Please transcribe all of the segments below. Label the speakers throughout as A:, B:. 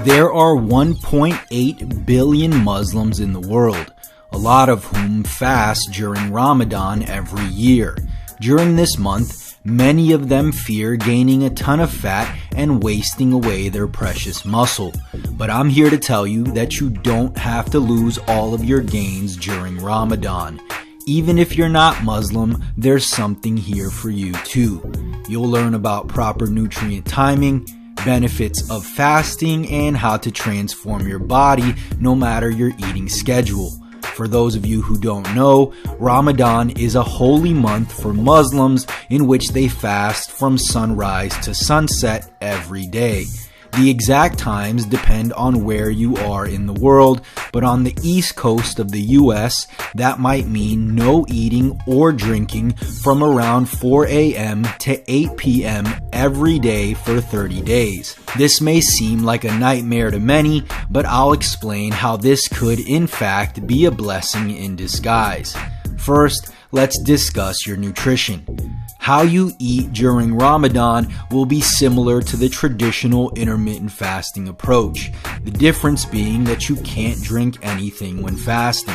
A: There are 1.8 billion Muslims in the world, a lot of whom fast during Ramadan every year. During this month, many of them fear gaining a ton of fat and wasting away their precious muscle. But I'm here to tell you that you don't have to lose all of your gains during Ramadan. Even if you're not Muslim, there's something here for you too. You'll learn about proper nutrient timing, benefits of fasting, and how to transform your body no matter your eating schedule. For those of you who don't know, Ramadan is a holy month for Muslims in which they fast from sunrise to sunset every day. The exact times depend on where you are in the world, but on the East Coast of the US, that might mean no eating or drinking from around 4 a.m. to 8 p.m. every day for 30 days. This may seem like a nightmare to many, but I'll explain how this could in fact be a blessing in disguise. First, let's discuss your nutrition. How you eat during Ramadan will be similar to the traditional intermittent fasting approach, the difference being that you can't drink anything when fasting.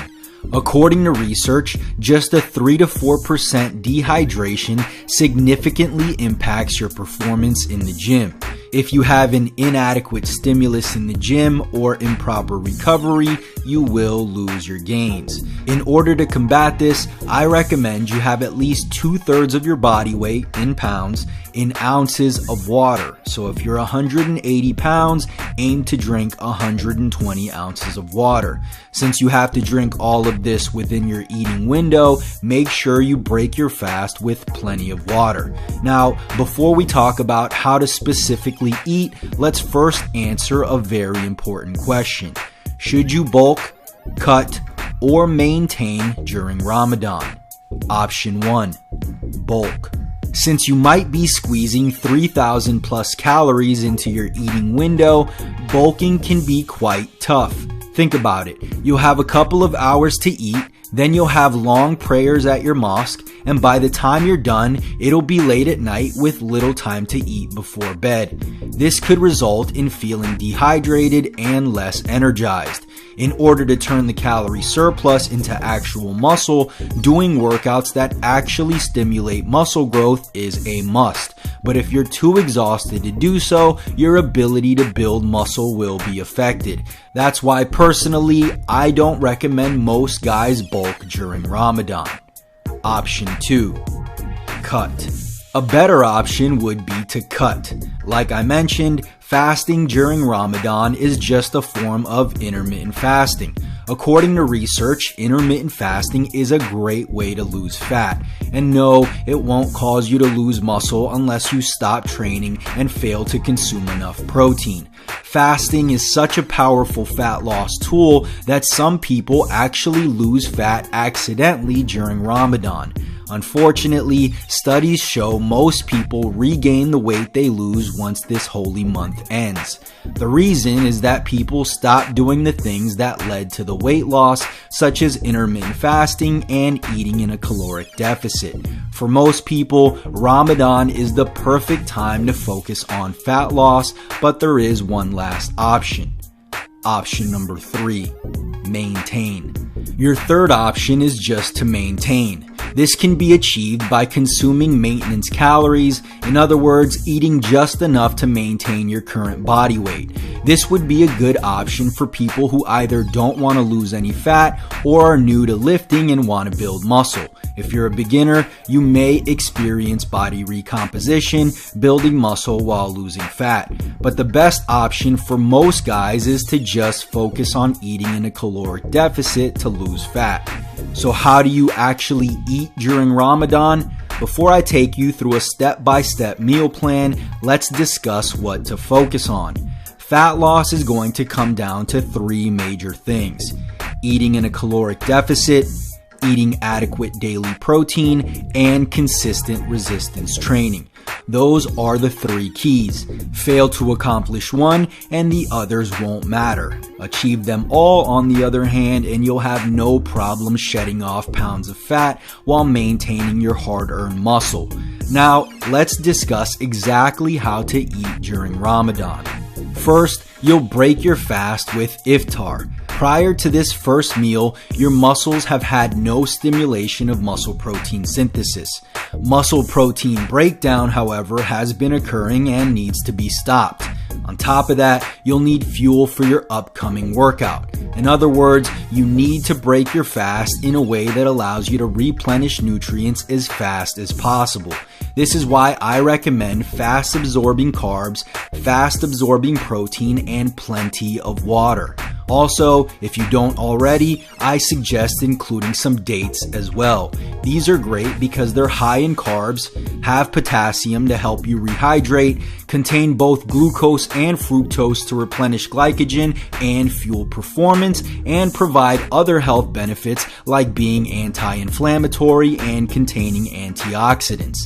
A: According to research, just a 3 to 4% dehydration significantly impacts your performance in the gym. If you have an inadequate stimulus in the gym or improper recovery, you will lose your gains. In order to combat this, I recommend you have at least 2/3 of your body weight in pounds in ounces of water. So if you're 180 pounds, aim to drink 120 ounces of water. Since you have to drink all of this within your eating window, make sure you break your fast with plenty of water. Now, before we talk about how to specifically eat, let's first answer a very important question. Should you bulk, cut, or maintain during Ramadan? Option 1, bulk. Since you might be squeezing 3,000 plus calories into your eating window, bulking can be quite tough. Think about it. You'll have a couple of hours to eat, then you'll have long prayers at your mosque, and by the time you're done, it'll be late at night with little time to eat before bed. This could result in feeling dehydrated and less energized. In order to turn the calorie surplus into actual muscle, doing workouts that actually stimulate muscle growth is a must. But if you're too exhausted to do so, your ability to build muscle will be affected. That's why personally, I don't recommend most guys bulk during Ramadan. Option 2, cut. A better option would be to cut. Like I mentioned, fasting during Ramadan is just a form of intermittent fasting. According to research, intermittent fasting is a great way to lose fat. And no, it won't cause you to lose muscle unless you stop training and fail to consume enough protein. Fasting is such a powerful fat loss tool that some people actually lose fat accidentally during Ramadan. Unfortunately, studies show most people regain the weight they lose once this holy month ends. The reason is that people stop doing the things that led to the weight loss, such as intermittent fasting and eating in a caloric deficit. For most people, Ramadan is the perfect time to focus on fat loss, but there is one last option. Option number 3, maintain. Your third option is just to maintain. This can be achieved by consuming maintenance calories, in other words, eating just enough to maintain your current body weight. This would be a good option for people who either don't want to lose any fat or are new to lifting and want to build muscle. If you're a beginner, you may experience body recomposition, building muscle while losing fat. But the best option for most guys is to just focus on eating in a caloric deficit to lose fat. So how do you actually eat during Ramadan? Before I take you through a step-by-step meal plan, let's discuss what to focus on. Fat loss is going to come down to 3 major things: eating in a caloric deficit, eating adequate daily protein, and consistent resistance training. Those are the 3 keys. Fail to accomplish one and the others won't matter. Achieve them all, on the other hand, and you'll have no problem shedding off pounds of fat while maintaining your hard-earned muscle. Now, let's discuss exactly how to eat during Ramadan. First, you'll break your fast with iftar. Prior to this first meal, your muscles have had no stimulation of muscle protein synthesis. Muscle protein breakdown, however, has been occurring and needs to be stopped. On top of that, you'll need fuel for your upcoming workout. In other words, you need to break your fast in a way that allows you to replenish nutrients as fast as possible. This is why I recommend fast-absorbing carbs, fast-absorbing protein, and plenty of water. Also, if you don't already, I suggest including some dates as well. These are great because they're high in carbs, have potassium to help you rehydrate, contain both glucose and fructose to replenish glycogen and fuel performance, and provide other health benefits like being anti-inflammatory and containing antioxidants.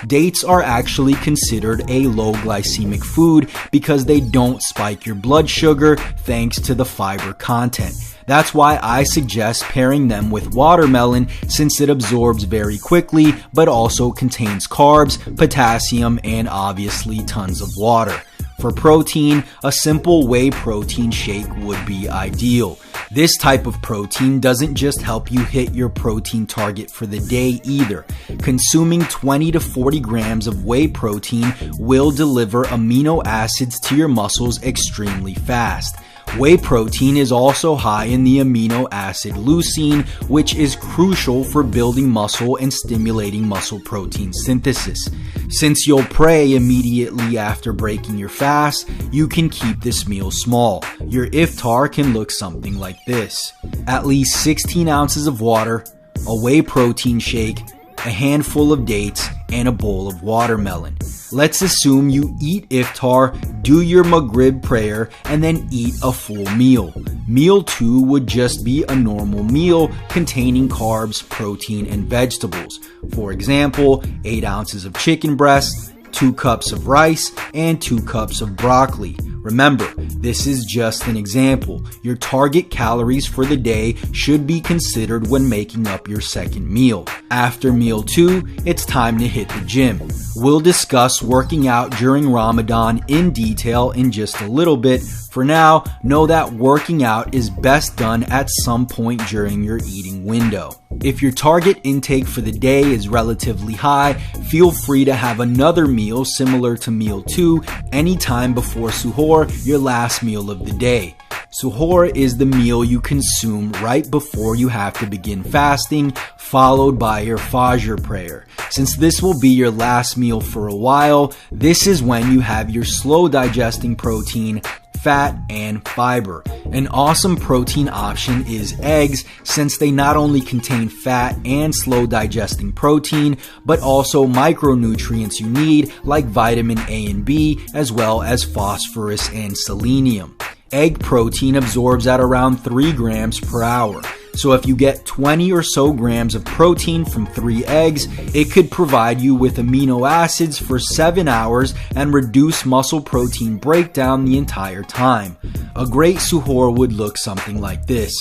A: Dates are actually considered a low glycemic food because they don't spike your blood sugar thanks to the fiber content. That's why I suggest pairing them with watermelon since it absorbs very quickly but also contains carbs, potassium, and obviously tons of water. For protein, a simple whey protein shake would be ideal. This type of protein doesn't just help you hit your protein target for the day either. Consuming 20 to 40 grams of whey protein will deliver amino acids to your muscles extremely fast. Whey protein is also high in the amino acid leucine, which is crucial for building muscle and stimulating muscle protein synthesis. Since you'll pray immediately after breaking your fast, you can keep this meal small. Your iftar can look something like this: at least 16 ounces of water, a whey protein shake, a handful of dates, and a bowl of watermelon. Let's assume you eat iftar, do your Maghrib prayer, and then eat a full meal. Meal 2 would just be a normal meal containing carbs, protein, and vegetables. For example, 8 ounces of chicken breast, 2 cups of rice, and 2 cups of broccoli. Remember, this is just an example. Your target calories for the day should be considered when making up your second meal. After meal 2, it's time to hit the gym. We'll discuss working out during Ramadan in detail in just a little bit. For now, know that working out is best done at some point during your eating window. If your target intake for the day is relatively high, feel free to have another meal similar to meal 2 anytime before suhoor, your last meal of the day. Suhoor is the meal you consume right before you have to begin fasting, followed by your Fajr prayer. Since this will be your last meal for a while, this is when you have your slow digesting protein, fat, and fiber. An awesome protein option is eggs, since they not only contain fat and slow digesting protein, but also micronutrients you need like vitamin A and B, as well as phosphorus and selenium. Egg protein absorbs at around 3 grams per hour. So if you get 20 or so grams of protein from 3 eggs, it could provide you with amino acids for 7 hours and reduce muscle protein breakdown the entire time. A great suhoor would look something like this: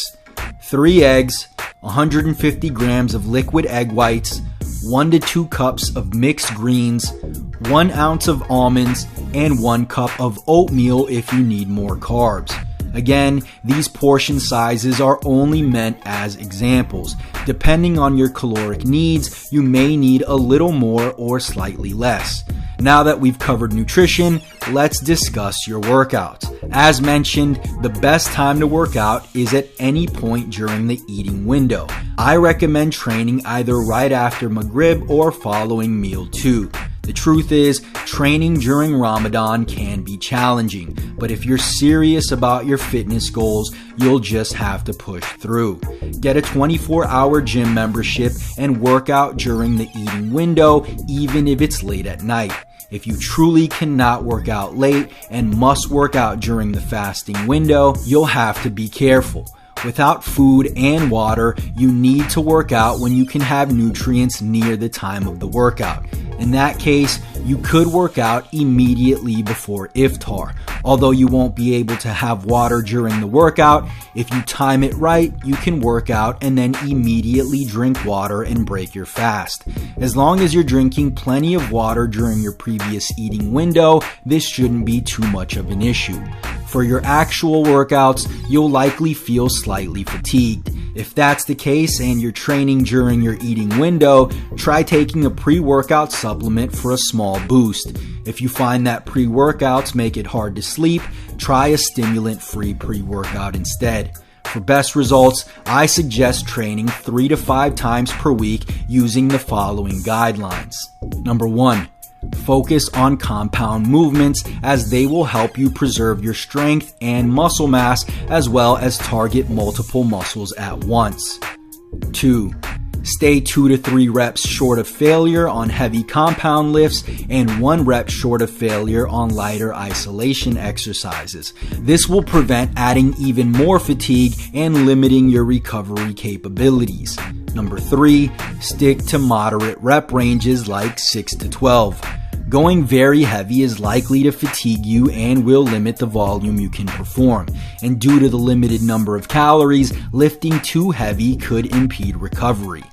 A: 3 eggs, 150 grams of liquid egg whites, 1 to 2 cups of mixed greens, 1 ounce of almonds, and 1 cup of oatmeal if you need more carbs. Again, these portion sizes are only meant as examples. Depending on your caloric needs, you may need a little more or slightly less. Now that we've covered nutrition, let's discuss your workouts. As mentioned, the best time to work out is at any point during the eating window. I recommend training either right after Maghrib or following meal 2. The truth is, training during Ramadan can be challenging, but if you're serious about your fitness goals, you'll just have to push through. Get a 24-hour gym membership and work out during the eating window, even if it's late at night. If you truly cannot work out late and must work out during the fasting window, you'll have to be careful. Without food and water, you need to work out when you can have nutrients near the time of the workout. In that case, you could work out immediately before iftar. Although you won't be able to have water during the workout, if you time it right, you can work out and then immediately drink water and break your fast. As long as you're drinking plenty of water during your previous eating window, this shouldn't be too much of an issue. For your actual workouts, you'll likely feel slightly fatigued. If that's the case and you're training during your eating window, try taking a pre-workout supplement for a small boost. If you find that pre-workouts make it hard to sleep, try a stimulant-free pre-workout instead. For best results, I suggest training 3 to 5 times per week using the following guidelines. Number 1. Focus on compound movements as they will help you preserve your strength and muscle mass as well as target multiple muscles at once. 2. Stay 2 to 3 reps short of failure on heavy compound lifts and 1 rep short of failure on lighter isolation exercises. This will prevent adding even more fatigue and limiting your recovery capabilities. Number 3, stick to moderate rep ranges like 6 to 12. Going very heavy is likely to fatigue you and will limit the volume you can perform. And due to the limited number of calories, lifting too heavy could impede recovery.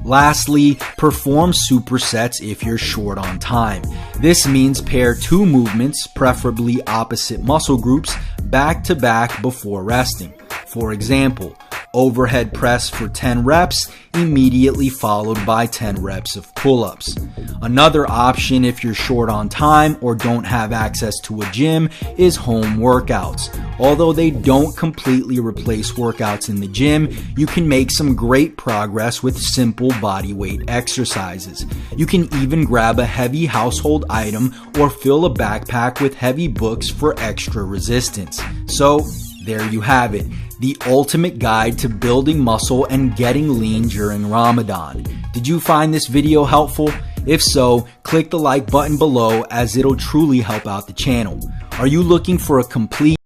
A: Lastly, perform supersets if you're short on time. This means pair 2 movements, preferably opposite muscle groups, back to back before resting. For example, overhead press for 10 reps, immediately followed by 10 reps of pull-ups. Another option if you're short on time or don't have access to a gym is home workouts. Although they don't completely replace workouts in the gym, you can make some great progress with simple body weight exercises. You can even grab a heavy household item or fill a backpack with heavy books for extra resistance. So, there you have it, the ultimate guide to building muscle and getting lean during Ramadan. Did you find this video helpful? If so, click the like button below as it'll truly help out the channel. Are you looking for a complete